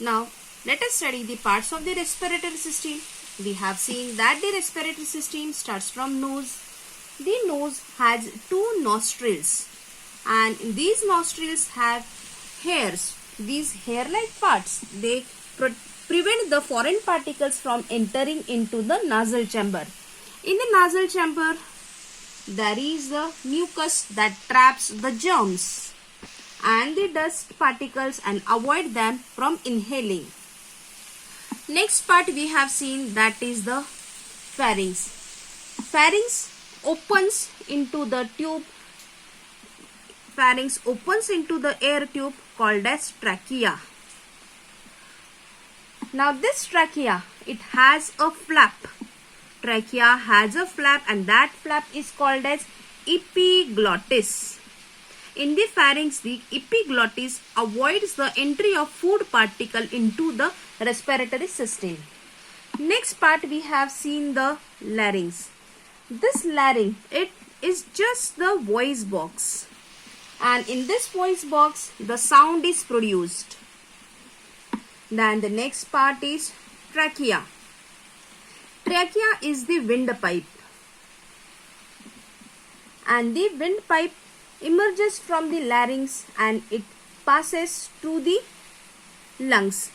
Now, let us study the parts of the respiratory system. We have seen that the respiratory system starts from nose. The nose has two nostrils, and these nostrils have hairs. These hair-like parts, they prevent the foreign particles from entering into the nasal chamber. In the nasal chamber, there is the mucus that traps the germs and the dust particles and avoid them from inhaling. Next part we have seen, that is the pharynx. Pharynx opens into the tube. Pharynx opens into the air tube called as trachea. Now this trachea, it has a flap. Trachea has a flap, and that flap is called as epiglottis. In the pharynx, the epiglottis avoids the entry of food particle into the respiratory system. Next part we have seen the larynx. This larynx, it is just the voice box, and in this voice box the sound is produced. Then the next part is trachea. Trachea is the windpipe, and the windpipe emerges from the larynx and it passes to the lungs.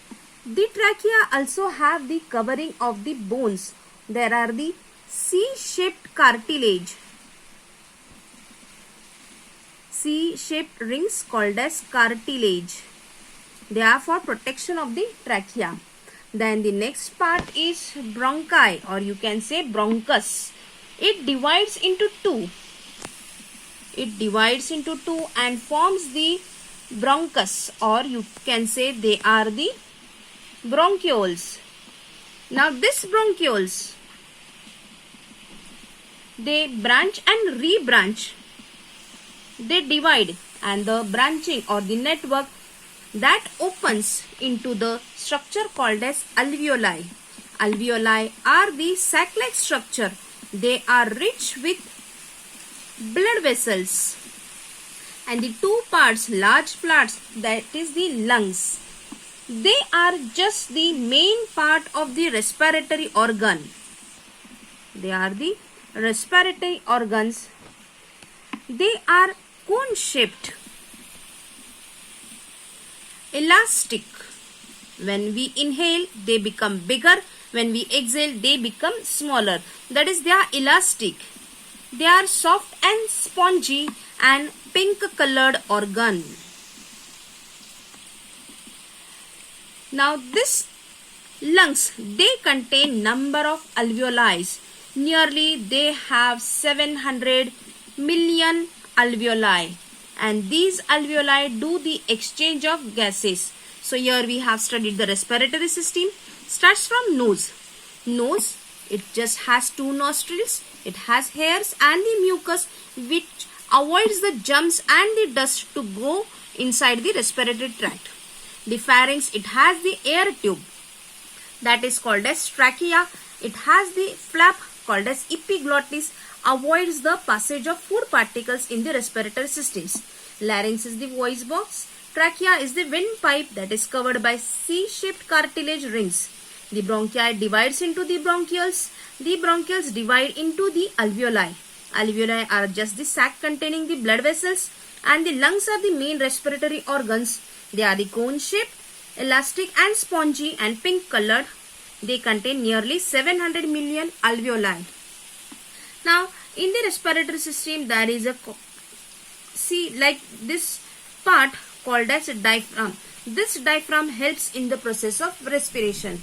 The trachea also have the covering of the bones. There are the C-shaped cartilage, C-shaped rings called as cartilage. They are for protection of the trachea. Then the next part is bronchi, or you can say bronchus. It divides into two. It divides into two and forms the bronchus, or you can say they are the bronchioles. Now this bronchioles, they branch and rebranch. They divide, and the branching or the network that opens into the structure called as alveoli. Alveoli are the sac-like structure. They are rich with blood vessels, and the two parts, large parts, that is the lungs, they are just the main part of the respiratory organ. They are the respiratory organs. They are cone shaped, elastic. When we inhale, they become bigger. When we exhale, they become smaller. That is, they are elastic. They are soft and spongy and pink colored organ. Now this lungs, they contain number of alveoli. Nearly they have 700 million alveoli, and these alveoli do the exchange of gases. So here we have studied the respiratory system. Starts from nose. Nose, it just has two nostrils. It has hairs and the mucus which avoids the germs and the dust to go inside the respiratory tract. The pharynx, it has the air tube that is called as trachea. It has the flap called as epiglottis, avoids the passage of food particles in the respiratory systems. Larynx is the voice box. Trachea is the windpipe that is covered by C-shaped cartilage rings. The bronchi divides into the bronchioles. The bronchioles divide into the alveoli. Alveoli are just the sac containing the blood vessels, and the lungs are the main respiratory organs. They are the cone-shaped, elastic and spongy and pink colored. They contain nearly 700 million alveoli. Now, in the respiratory system, there is a like this part called as a diaphragm. This diaphragm helps in the process of respiration.